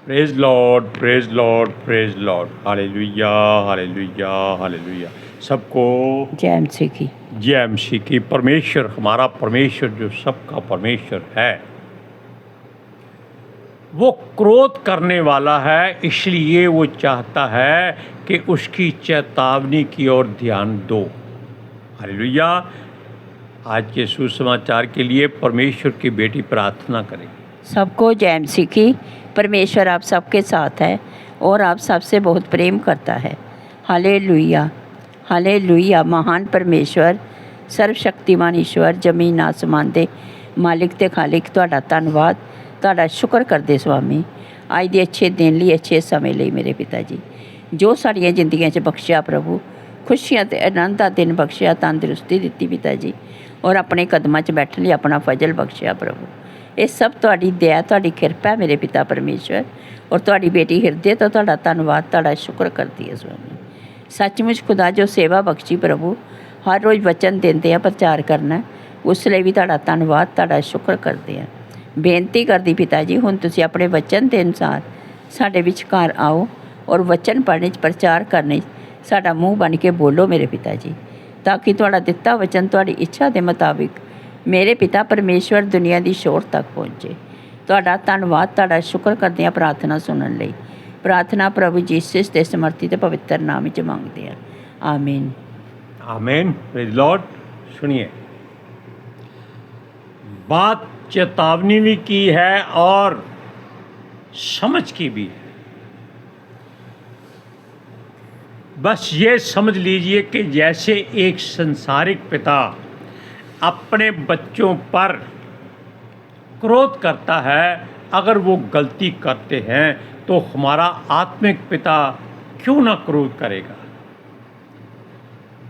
Praise Lord, praise Lord, praise Lord. Hallelujah, hallelujah, hallelujah. सबको जय मसीह की। जय मसीह की। परमेश्वर, हमारा परमेश्वर जो सबका परमेश्वर है, वो क्रोध करने वाला है, इसलिए वो चाहता है कि उसकी चेतावनी की ओर ध्यान दो। हालेलुया। आज के सुसमाचार के लिए परमेश्वर की बेटी प्रार्थना करें। सबको जय मसीह की। परमेश्वर आप सबके साथ है और आप सबसे बहुत प्रेम करता है। Hallelujah, hallelujah. महान परमेश्वर, सर्वशक्तिमान ईश्वर, जमीन आसमान दे मालिक ते खालिक, ਤੁਹਾਡਾ ਧੰਨਵਾਦ, ਤੁਹਾਡਾ ਸ਼ੁਕਰ ਕਰਦੇ स्वामी ਅੱਜ ਦੇ ਅੱਛੇ ਦਿਨ ਲਈ, ਅੱਛੇ ਸਮੇਂ ਲਈ ਮੇਰੇ ਪਿਤਾ ਜੀ, ਜੋ ਸਾਡੀਆਂ ਜ਼ਿੰਦਗੀਆਂ 'ਚ ਬਖਸ਼ਿਆ ਪ੍ਰਭੂ, ਖੁਸ਼ੀਆਂ ਤੇ ਆਨੰਦ ਦਾ ਦਿਨ ਬਖਸ਼ਿਆ, ਤੰਦਰੁਸਤੀ ਦਿੱਤੀ ਪਿਤਾ ਜੀ, ਔਰ ਆਪਣੇ ਕਦਮਾਂ 'ਚ ਬੈਠਣ ਲਈ ਆਪਣਾ ਫਜ਼ਲ ਬਖਸ਼ਿਆ ਪ੍ਰਭੂ। ਇਹ ਸਭ ਤੁਹਾਡੀ ਦਇਆ, ਤੁਹਾਡੀ ਕਿਰਪਾ ਹੈ ਮੇਰੇ ਪਿਤਾ ਪਰਮੇਸ਼ਵਰ, ਔਰ ਤੁਹਾਡੀ ਬੇਟੀ ਹਿਰਦੇ ਤੋਂ ਤੁਹਾਡਾ ਧੰਨਵਾਦ, ਤੁਹਾਡਾ ਸ਼ੁਕਰ ਕਰਦੀ ਹੈ स्वामी। ਸੱਚਮੁੱਚ ਖੁਦਾ ਜੋ ਸੇਵਾ ਬਖਸ਼ੀ ਪ੍ਰਭੂ, ਹਰ ਰੋਜ਼ ਵਚਨ ਦਿੰਦੇ ਆ, ਪ੍ਰਚਾਰ ਕਰਨਾ, ਉਸ ਲਈ ਵੀ ਤੁਹਾਡਾ ਧੰਨਵਾਦ, ਤੁਹਾਡਾ ਸ਼ੁਕਰ ਕਰਦੇ ਹਾਂ। ਬੇਨਤੀ ਕਰਦੀ ਪਿਤਾ ਜੀ, ਹੁਣ ਤੁਸੀਂ ਆਪਣੇ ਵਚਨ ਦੇ ਅਨੁਸਾਰ ਸਾਡੇ ਵਿਚਕਾਰ ਆਓ ਔਰ ਵਚਨ ਪੜ੍ਹਨੇ 'ਚ, ਪ੍ਰਚਾਰ ਕਰਨੇ 'ਚ ਸਾਡਾ ਮੂੰਹ ਬਣ ਕੇ ਬੋਲੋ ਮੇਰੇ ਪਿਤਾ ਜੀ, ਤਾਂ ਕਿ ਤੁਹਾਡਾ ਦਿੱਤਾ ਵਚਨ ਤੁਹਾਡੀ ਇੱਛਾ ਦੇ ਮੁਤਾਬਿਕ ਮੇਰੇ ਪਿਤਾ ਪਰਮੇਸ਼ਵਰ ਦੁਨੀਆ ਦੀ ਸ਼ੋਰ ਤੱਕ ਪਹੁੰਚੇ। ਤੁਹਾਡਾ ਧੰਨਵਾਦ, ਤੁਹਾਡਾ ਸ਼ੁਕਰ ਕਰਦੇ ਹਾਂ ਪ੍ਰਾਰਥਨਾ ਸੁਣਨ ਲਈ। प्रार्थना प्रभु जीसस के समर्थित पवित्र नाम च मांगते हैं, आमीन, आमीन। Praise Lord. सुनिए, बात चेतावनी भी की है और समझ की भी है। बस ये समझ लीजिए कि जैसे एक संसारिक पिता अपने बच्चों पर क्रोध करता है, अगर वो गलती करते हैं तो हमारा आत्मिक पिता क्यों ना क्रोध करेगा।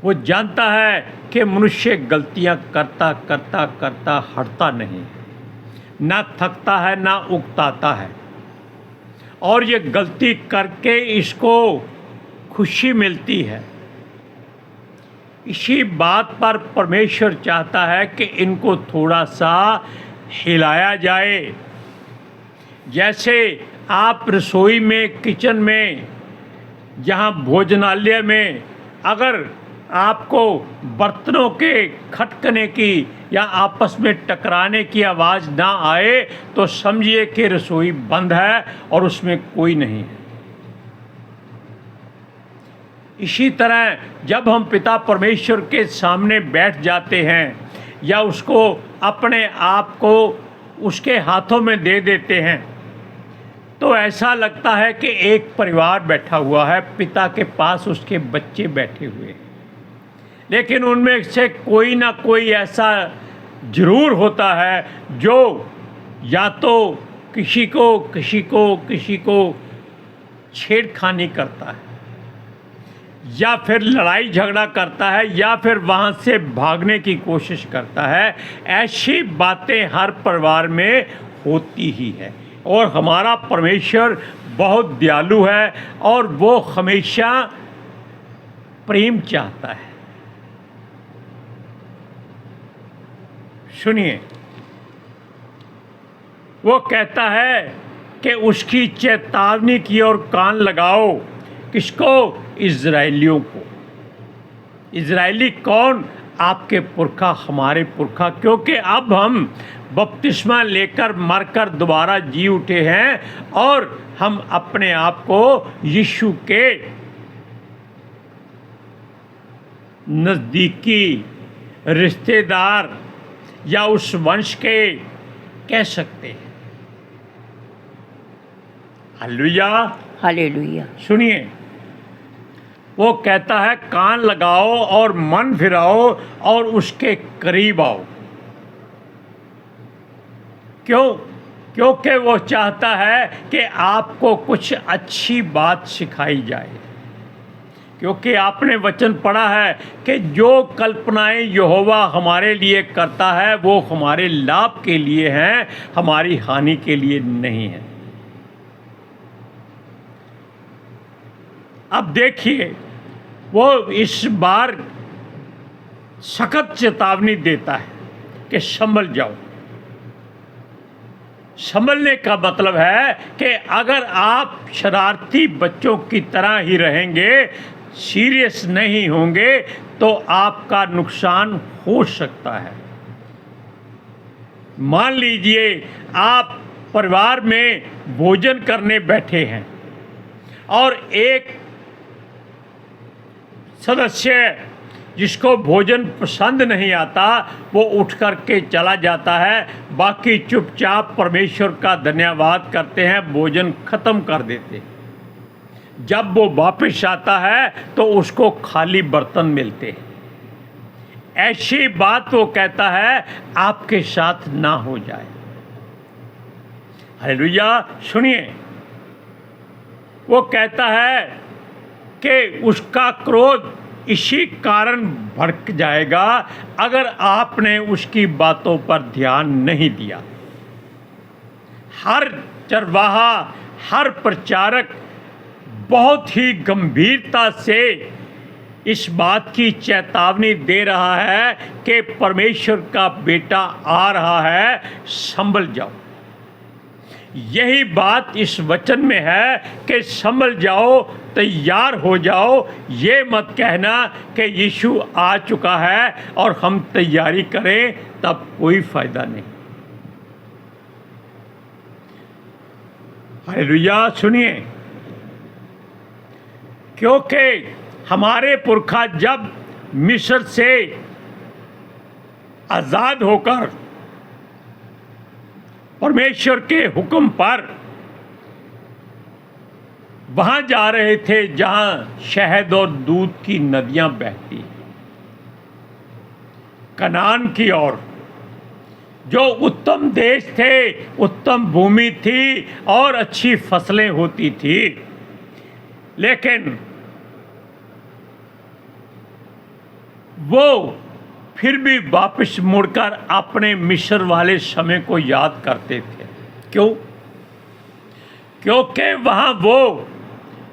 वो जानता है कि मनुष्य गलतियां करता करता करता हटता नहीं, ना थकता है ना उकताता है, और ये गलती करके इसको खुशी मिलती है। इसी बात पर परमेश्वर चाहता है कि इनको थोड़ा सा हिलाया जाए। जैसे आप रसोई में, किचन में, जहाँ भोजनालय में अगर आपको बर्तनों के खटकने की या आपस में टकराने की आवाज़ ना आए तो समझिए कि रसोई बंद है और उसमें कोई नहीं है। इसी तरह जब हम पिता परमेश्वर के सामने बैठ जाते हैं या उसको अपने आप को उसके हाथों में दे देते हैं, तो ऐसा लगता है कि एक परिवार बैठा हुआ है, पिता के पास उसके बच्चे बैठे हुए हैं, लेकिन उनमें से कोई ना कोई ऐसा ज़रूर होता है जो या तो किसी को छेड़खानी करता है, या फिर लड़ाई झगड़ा करता है, या फिर वहाँ से भागने की कोशिश करता है। ऐसी बातें हर परिवार में होती ही है। और हमारा परमेश्वर बहुत दयालु है और वो हमेशा प्रेम चाहता है। सुनिए, वो कहता है कि उसकी चेतावनी की ओर कान लगाओ। किसको? इज़राइलियों को। इज़राइली कौन? आपके पुरखा, हमारे पुरखा, क्योंकि अब हम बपतिस्मा लेकर मरकर दोबारा जी उठे हैं और हम अपने आप को यीशु के नज़दीकी रिश्तेदार या उस वंश के कह सकते हैं। Hallelujah, hallelujah. सुनिए, वो कहता है कान लगाओ और मन फिराओ और उसके करीब आओ। क्यों? क्योंकि वो चाहता है कि आपको कुछ अच्छी बात सिखाई जाए। क्योंकि आपने वचन पढ़ा है कि जो कल्पनाएं यहोवा हमारे लिए करता है वो हमारे लाभ के लिए हैं, हमारी हानि के लिए नहीं है। अब देखिए, वो इस बार सख्त चेतावनी देता है कि संभल जाओ। संभलने का मतलब है कि अगर आप शरारती बच्चों की तरह ही रहेंगे, सीरियस नहीं होंगे, तो आपका नुकसान हो सकता है। मान लीजिए आप परिवार में भोजन करने बैठे हैं और एक सदस्य जिसको भोजन पसंद नहीं आता वो उठ कर के चला जाता है, बाकी चुपचाप परमेश्वर का धन्यवाद करते हैं, भोजन ख़त्म कर देते हैं। जब वो वापस आता है तो उसको खाली बर्तन मिलते हैं। ऐसी बात वो कहता है आपके साथ ना हो जाए। हालेलुया। सुनिए, वो कहता है कि उसका क्रोध इसी कारण भड़क जाएगा अगर आपने उसकी बातों पर ध्यान नहीं दिया। हर चरवाहा, हर प्रचारक बहुत ही गंभीरता से इस बात की चेतावनी दे रहा है कि परमेश्वर का बेटा आ रहा है, संभल जाओ। यही बात इस वचन में है कि संभल जाओ, तैयार हो जाओ। ये मत कहना कि यीशु आ चुका है और हम तैयारी करें, तब कोई फायदा नहीं। हालेलुया। सुनिए, क्योंकि हमारे पुरखा जब मिस्र से आज़ाद होकर परमेश्वर के हुक्म पर वहाँ जा रहे थे जहाँ शहद और दूध की नदियाँ बहती, कनान की ओर, जो उत्तम देश थे, उत्तम भूमि थी और अच्छी फसलें होती थी, लेकिन वो फिर भी वापस मुड़कर अपने मिस्र वाले समय को याद करते थे। क्यों? क्योंकि वहाँ वो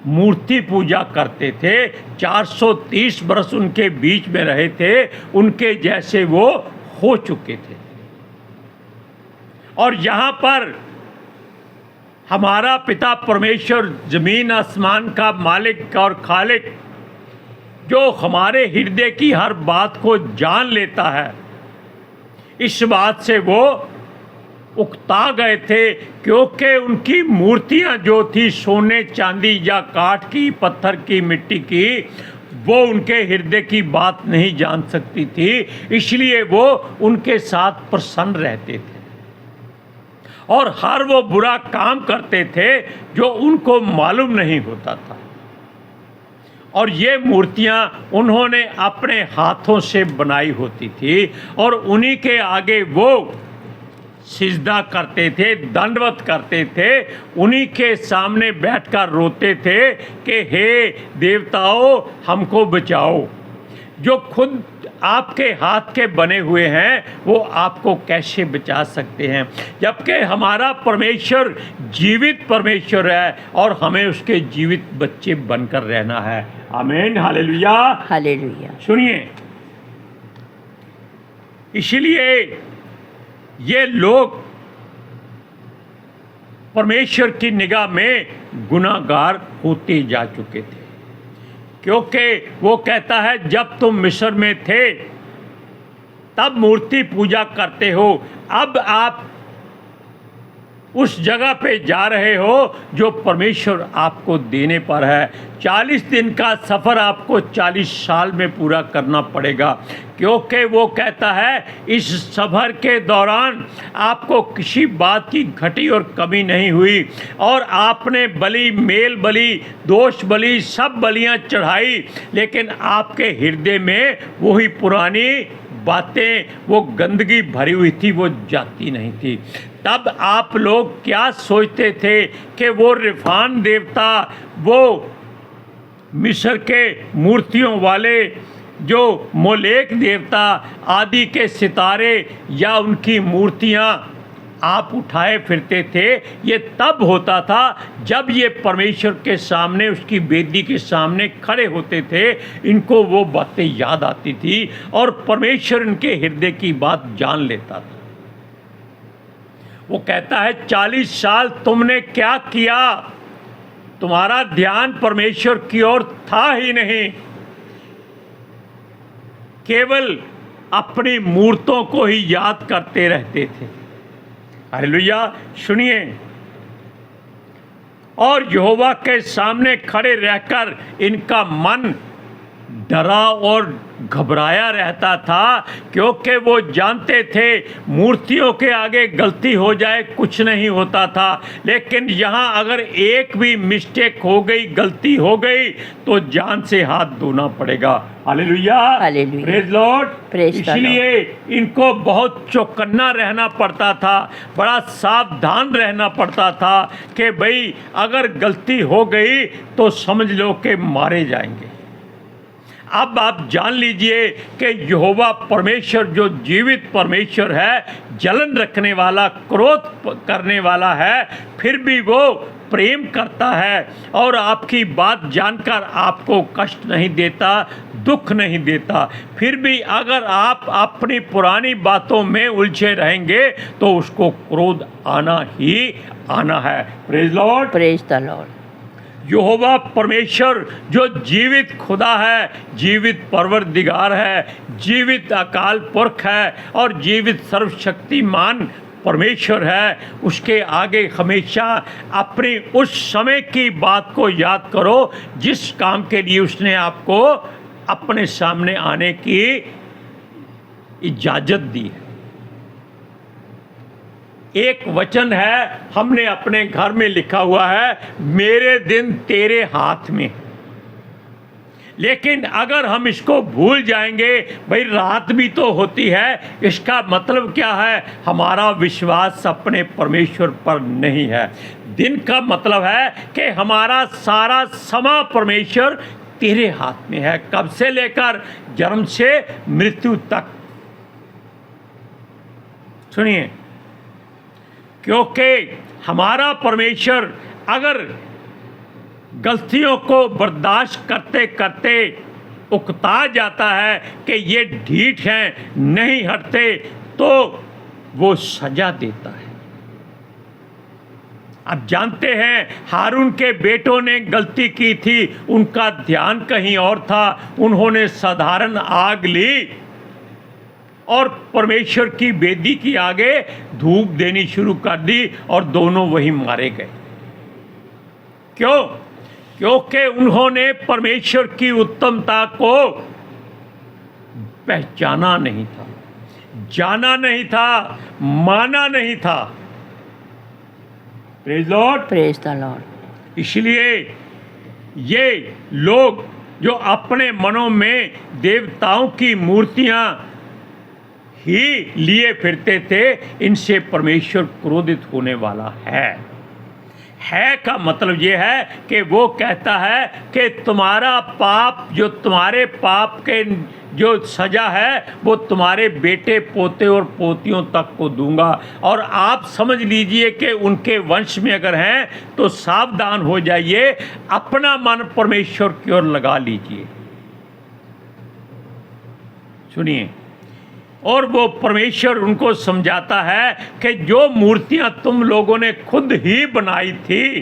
मूर्ति पूजा करते थे। 430 बरस उनके बीच में रहे थे, उनके जैसे वो हो चुके थे। और यहाँ पर हमारा पिता परमेश्वर, जमीन आसमान का मालिक और खालिक, जो हमारे हृदय की हर बात को जान लेता है, इस बात से वो उकता गए थे, क्योंकि उनकी मूर्तियां जो थी सोने चांदी या काठ की, पत्थर की, मिट्टी की, वो उनके हृदय की बात नहीं जान सकती थी, इसलिए वो उनके साथ प्रसन्न रहते थे और हर वो बुरा काम करते थे जो उनको मालूम नहीं होता था। और ये मूर्तियां उन्होंने अपने हाथों से बनाई होती थी और उन्हीं के आगे वो सिजदा करते थे, दंडवत करते थे, उन्हीं के सामने बैठकर रोते थे कि हे देवताओं, हमको बचाओ। जो खुद आपके हाथ के बने हुए हैं वो आपको कैसे बचा सकते हैं, जबकि हमारा परमेश्वर जीवित परमेश्वर है और हमें उसके जीवित बच्चे बनकर रहना है। आमीन। हालेलुया। हालेलुया। सुनिए, इसलिए ये लोग परमेश्वर की निगाह में गुनाहगार होते जा चुके थे, क्योंकि वो कहता है जब तुम मिस्र में थे तब मूर्ति पूजा करते हो, अब आप उस जगह पे जा रहे हो जो परमेश्वर आपको देने पर है। 40 दिन का सफ़र आपको 40 साल में पूरा करना पड़ेगा, क्योंकि वो कहता है इस सफ़र के दौरान आपको किसी बात की घटी और कमी नहीं हुई और आपने बलि, मेल बलि, दोष बलि, सब बलियां चढ़ाई, लेकिन आपके हृदय में वही पुरानी बातें, वो गंदगी भरी हुई थी, वो जाती नहीं थी। तब आप लोग क्या सोचते थे कि वो रिफान देवता, वो मिस्र के मूर्तियों वाले, जो मोलेक देवता आदि के सितारे या उनकी मूर्तियां आप उठाए फिरते थे, ये तब होता था जब ये परमेश्वर के सामने, उसकी वेदी के सामने खड़े होते थे। इनको वो बातें याद आती थी और परमेश्वर इनके हृदय की बात जान लेता था। वो कहता है 40 साल तुमने क्या किया, तुम्हारा ध्यान परमेश्वर की ओर था ही नहीं, केवल अपनी मूर्तों को ही याद करते रहते थे। हालेलुया। सुनिए, और यहोवा के सामने खड़े रहकर इनका मन डरा और घबराया रहता था, क्योंकि वो जानते थे मूर्तियों के आगे गलती हो जाए कुछ नहीं होता था, लेकिन यहाँ अगर एक भी मिस्टेक हो गई, गलती हो गई, तो जान से हाथ धोना पड़ेगा। Hallelujah, hallelujah. Praise Lord. Praise the इसलिए इनको बहुत चौकन्ना रहना पड़ता था, बड़ा सावधान रहना पड़ता था कि भाई अगर गलती हो गई तो समझ लो कि मारे जाएंगे। अब आप जान लीजिए कि यहोवा परमेश्वर जो जीवित परमेश्वर है, जलन रखने वाला, क्रोध करने वाला है, फिर भी वो प्रेम करता है और आपकी बात जानकर आपको कष्ट नहीं देता, दुख नहीं देता। फिर भी अगर आप अपनी पुरानी बातों में उलझे रहेंगे तो उसको क्रोध आना ही आना है। Praise Lord, praise the Lord. यहोवा परमेश्वर जो जीवित खुदा है, जीवित परवरदिगार है, जीवित अकाल पुरख है और जीवित सर्वशक्तिमान परमेश्वर है, उसके आगे हमेशा अपनी उस समय की बात को याद करो जिस काम के लिए उसने आपको अपने सामने आने की इजाज़त दी है। एक वचन है, हमने अपने घर में लिखा हुआ है, मेरे दिन तेरे हाथ में। लेकिन अगर हम इसको भूल जाएंगे, भाई रात भी तो होती है, इसका मतलब क्या है? हमारा विश्वास अपने परमेश्वर पर नहीं है। दिन का मतलब है कि हमारा सारा समा परमेश्वर तेरे हाथ में है, कब से लेकर जन्म से मृत्यु तक। सुनिए, क्योंकि हमारा परमेश्वर अगर गलतियों को बर्दाश्त करते करते उकता जाता है कि ये ढीठ हैं, नहीं हटते, तो वो सजा देता है। अब जानते हैं हारून के बेटों ने गलती की थी, उनका ध्यान कहीं और था, उन्होंने साधारण आग ली और परमेश्वर की वेदी की आगे धूप देनी शुरू कर दी और दोनों वहीं मारे गए। क्यों? क्योंकि उन्होंने परमेश्वर की उत्तमता को पहचाना नहीं था, जाना नहीं था, माना नहीं था। Praise Lord, praise the Lord. इसलिए ये लोग जो अपने मनों में देवताओं की मूर्तियां ही लिए फिरते थे, इनसे परमेश्वर क्रोधित होने वाला है। का मतलब ये है कि वो कहता है कि तुम्हारा पाप, जो तुम्हारे पाप के जो सजा है, वो तुम्हारे बेटे पोते और पोतियों तक को दूंगा। और आप समझ लीजिए कि उनके वंश में अगर हैं तो सावधान हो जाइए, अपना मन परमेश्वर की ओर लगा लीजिए। सुनिए, और वो परमेश्वर उनको समझाता है कि जो मूर्तियां तुम लोगों ने खुद ही बनाई थी,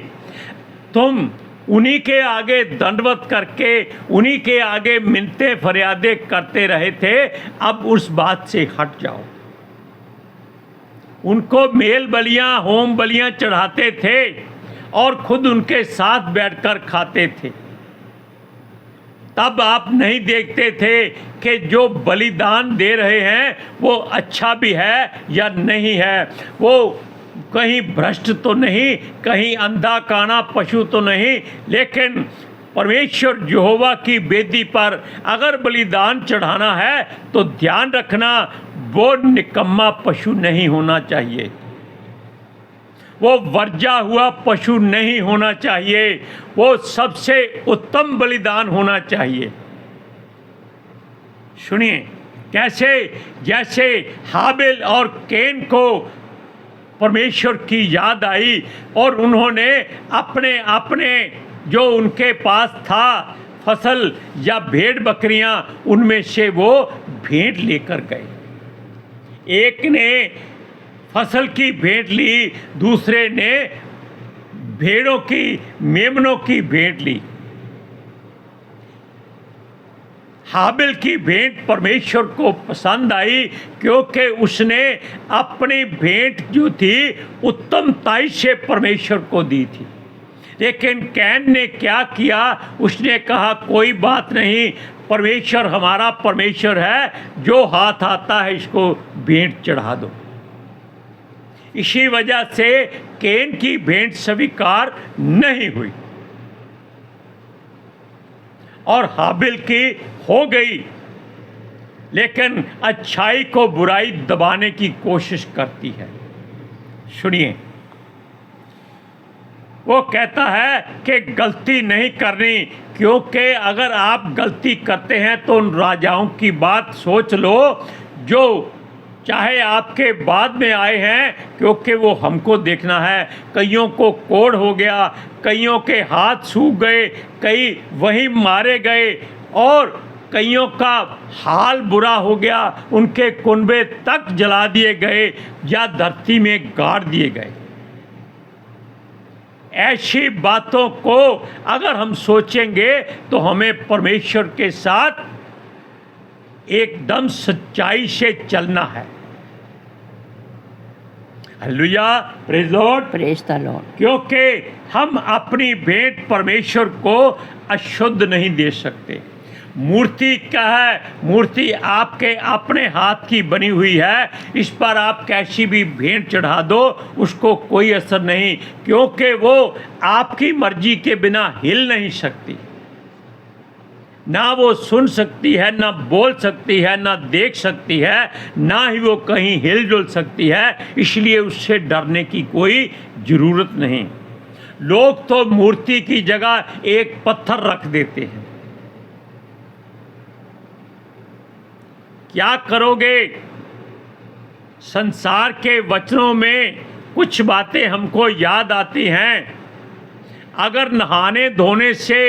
तुम उन्हीं के आगे दंडवत करके, उन्हीं के आगे मिन्नतें फरियादें करते रहे थे। अब उस बात से हट जाओ। उनको मेल बलियां, होम बलियां चढ़ाते थे और खुद उनके साथ बैठकर खाते थे। तब आप नहीं देखते थे कि जो बलिदान दे रहे हैं वो अच्छा भी है या नहीं है, वो कहीं भ्रष्ट तो नहीं, कहीं अंधा काना पशु तो नहीं। लेकिन परमेश्वर यहोवा की वेदी पर अगर बलिदान चढ़ाना है तो ध्यान रखना, वो निकम्मा पशु नहीं होना चाहिए, वो वर्जा हुआ पशु नहीं होना चाहिए, वो सबसे उत्तम बलिदान होना चाहिए। सुनिए, कैसे? जैसे हाबिल और कैन को परमेश्वर की याद आई और उन्होंने अपने अपने जो उनके पास था फसल या भेड़ बकरियां, उनमें से वो भेंट लेकर गए। एक ने फसल की भेंट ली, दूसरे ने भेड़ों की, मेमनों की भेंट ली। हाबिल की भेंट परमेश्वर को पसंद आई क्योंकि उसने अपनी भेंट जो थी उत्तमताई से परमेश्वर को दी थी। लेकिन कैन ने क्या किया? उसने कहा कोई बात नहीं, परमेश्वर हमारा परमेश्वर है, जो हाथ आता है इसको भेंट चढ़ा दो। इसी वजह से कैन की भेंट स्वीकार नहीं हुई और हाबिल की हो गई। लेकिन अच्छाई को बुराई दबाने की कोशिश करती है। सुनिए, वो कहता है कि गलती नहीं करनी, क्योंकि अगर आप गलती करते हैं तो उन राजाओं की बात सोच लो जो चाहे आपके बाद में आए हैं, क्योंकि वो हमको देखना है। कईयों को कोढ़ हो गया, कईयों के हाथ सूख गए, कई वहीं मारे गए और कईयों का हाल बुरा हो गया, उनके कुनबे तक जला दिए गए या धरती में गाड़ दिए गए। ऐसी बातों को अगर हम सोचेंगे तो हमें परमेश्वर के साथ एकदम सच्चाई से चलना है। Hallelujah, praise Lord, praise the Lord. क्योंकि हम अपनी भेंट परमेश्वर को अशुद्ध नहीं दे सकते। मूर्ति क्या है? मूर्ति आपके अपने हाथ की बनी हुई है, इस पर आप कैसी भी भेंट चढ़ा दो उसको कोई असर नहीं, क्योंकि वो आपकी मर्जी के बिना हिल नहीं सकती। ना वो सुन सकती है, ना बोल सकती है, ना देख सकती है, ना ही वो कहीं हिलजुल सकती है, इसलिए उससे डरने की कोई ज़रूरत नहीं। लोग तो मूर्ति की जगह एक पत्थर रख देते हैं। क्या करोगे? संसार के वचनों में कुछ बातें हमको याद आती हैं। अगर नहाने धोने से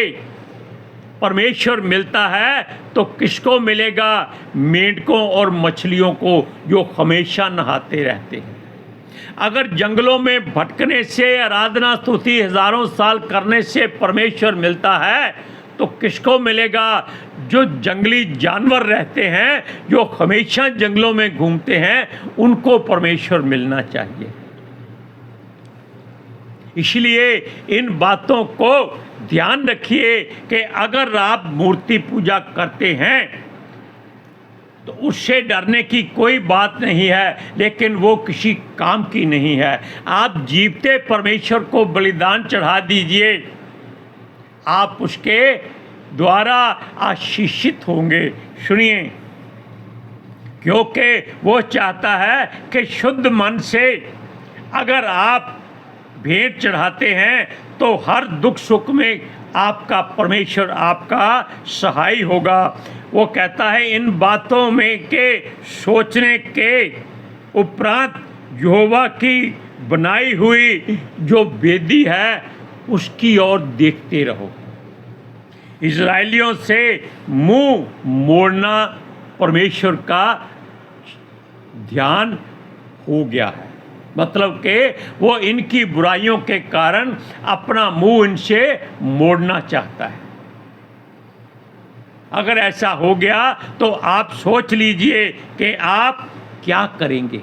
परमेश्वर मिलता है तो किसको मिलेगा? मेंढकों और मछलियों को, जो हमेशा नहाते रहते हैं। अगर जंगलों में भटकने से, आराधना स्तुति हजारों साल करने से परमेश्वर मिलता है तो किसको मिलेगा? जो जंगली जानवर रहते हैं, जो हमेशा जंगलों में घूमते हैं, उनको परमेश्वर मिलना चाहिए। इसलिए इन बातों को ध्यान रखिए कि अगर आप मूर्ति पूजा करते हैं तो उससे डरने की कोई बात नहीं है, लेकिन वो किसी काम की नहीं है। आप जीवते परमेश्वर को बलिदान चढ़ा दीजिए, आप उसके द्वारा आशीषित होंगे। सुनिए, क्योंकि वो चाहता है कि शुद्ध मन से अगर आप भेंट चढ़ाते हैं तो हर दुख सुख में आपका परमेश्वर आपका सहाय होगा। वो कहता है इन बातों में के सोचने के उपरांत यहोवा की बनाई हुई जो वेदी है उसकी ओर देखते रहो। इजराइलियों से मुंह मोड़ना परमेश्वर का ध्यान हो गया है, मतलब कि वो इनकी बुराइयों के कारण अपना मुंह इनसे मोड़ना चाहता है। अगर ऐसा हो गया तो आप सोच लीजिए कि आप क्या करेंगे,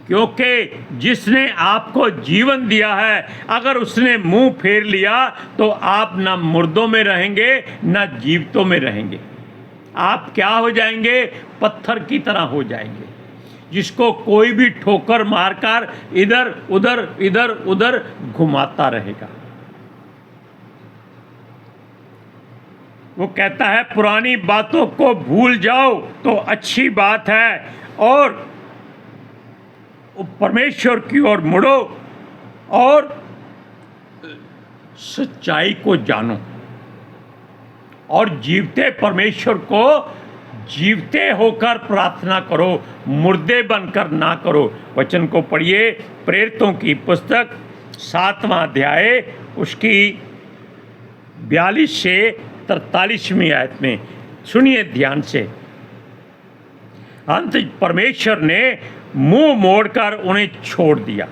क्योंकि जिसने आपको जीवन दिया है अगर उसने मुंह फेर लिया तो आप ना मुर्दों में रहेंगे ना जीवितों में रहेंगे। आप क्या हो जाएंगे? पत्थर की तरह हो जाएंगे, जिसको कोई भी ठोकर मारकर इधर उधर घुमाता रहेगा। वो कहता है पुरानी बातों को भूल जाओ तो अच्छी बात है और परमेश्वर की ओर मुड़ो और सच्चाई को जानो और जीवते परमेश्वर को जीवते होकर प्रार्थना करो, मुर्दे बनकर ना करो। वचन को पढ़िए, प्रेरितों की पुस्तक 7वां अध्याय उसकी 42 से 43वीं आयत में। सुनिए ध्यान से। अंत परमेश्वर ने मुंह मोड़कर उन्हें छोड़ दिया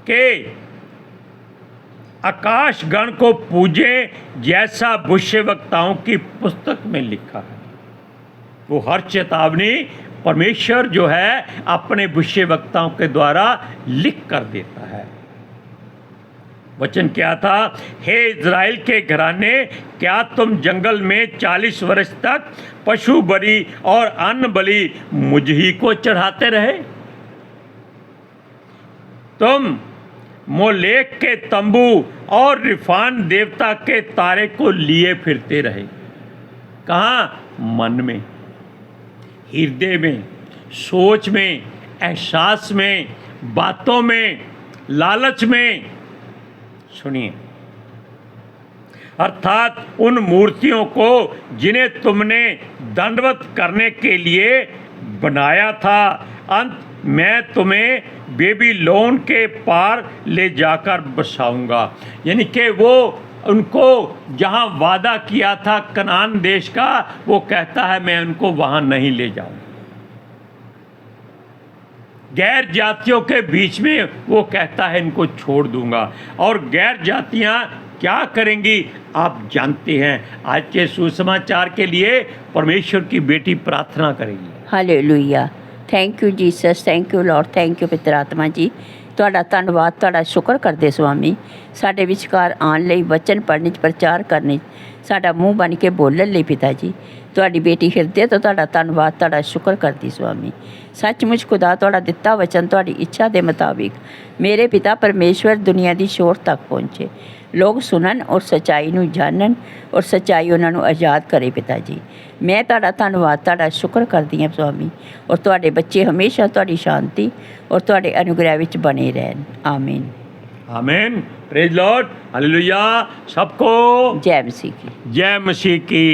कि आकाश गण को पूजे, जैसा भविष्यवक्ताओं की पुस्तक में लिखा है। वो हर चेतावनी परमेश्वर जो है अपने भविष्यवक्ताओं के द्वारा लिख कर देता है। वचन क्या था? हे इज़राइल के घराने, क्या तुम जंगल में 40 वर्ष तक पशु बलि और अन्न बलि मुझ ही को चढ़ाते रहे? तुम मोलेक के तंबू और रिफान देवता के तारे को लिए फिरते रहे। कहाँ? मन में, हृदय में, सोच में, एहसास में, बातों में, लालच में। सुनिए, अर्थात उन मूर्तियों को जिन्हें तुमने दंडवत करने के लिए बनाया था, अंत मैं तुम्हें बेबीलोन के पार ले जाकर बसाऊंगा। यानी कि वो उनको जहां वादा किया था कनान देश का, वो कहता है मैं उनको वहां नहीं ले जाऊंगा। गैर जातियों के बीच में वो कहता है इनको छोड़ दूंगा। और गैर जातियां क्या करेंगी आप जानते हैं। आज के सुसमाचार के लिए परमेश्वर की बेटी प्रार्थना करेगी। Hallelujah. Thank you Jesus, thank you Lord, thank you पवित्र आत्मा जी। ਤੁਹਾਡਾ ਧੰਨਵਾਦ, ਤੁਹਾਡਾ ਸ਼ੁਕਰ ਕਰਦੇ ਸੁਆਮੀ, ਸਾਡੇ ਵਿਚਕਾਰ ਆਉਣ ਲਈ, ਵਚਨ ਪੜ੍ਹਨ 'ਚ, ਪ੍ਰਚਾਰ ਕਰਨ 'ਚ, ਸਾਡਾ ਮੂੰਹ ਬਣ ਕੇ ਬੋਲਣ ਲਈ ਪਿਤਾ ਜੀ। ਤੁਹਾਡੀ ਬੇਟੀ ਹਿਰਦੇ ਤੋਂ ਤੁਹਾਡਾ ਧੰਨਵਾਦ, ਤੁਹਾਡਾ ਸ਼ੁਕਰ ਕਰਦੀ ਸੁਆਮੀ। ਸੱਚਮੁੱਚ ਖੁਦਾ ਤੁਹਾਡਾ ਦਿੱਤਾ ਵਚਨ ਤੁਹਾਡੀ ਇੱਛਾ ਦੇ ਮੁਤਾबिक ਮੇਰੇ ਪਿਤਾ ਪਰਮੇਸ਼ਵਰ ਦੁਨੀਆ ਦੀ ਸ਼ੋਰ ਤੱਕ ਪਹੁੰਚੇ, ਲੋਕ ਸੁਣਨ ਔਰ ਸੱਚਾਈ ਨੂੰ ਜਾਣਨ ਔਰ ਸੱਚਾਈ ਉਹਨਾਂ ਨੂੰ ਆਜ਼ਾਦ ਕਰੇ ਪਿਤਾ ਜੀ। ਮੈਂ ਤੁਹਾਡਾ ਧੰਨਵਾਦ, ਤੁਹਾਡਾ ਸ਼ੁਕਰ ਕਰਦੀ ਹਾਂ ਸੁਆਮੀ। ਔਰ ਤੁਹਾਡੇ ਬੱਚੇ ਹਮੇਸ਼ਾ ਤੁਹਾਡੀ ਸ਼ਾਂਤੀ ਔਰ ਤੁਹਾਡੇ ਅਨੁਗ੍ਰਹਿ ਵਿੱਚ ਬਣੇ ਰਹਿਣ। ਆਮੀਨ आमीन। Praise Lord, hallelujah. सबको जय मसीह की। जय मसीह की।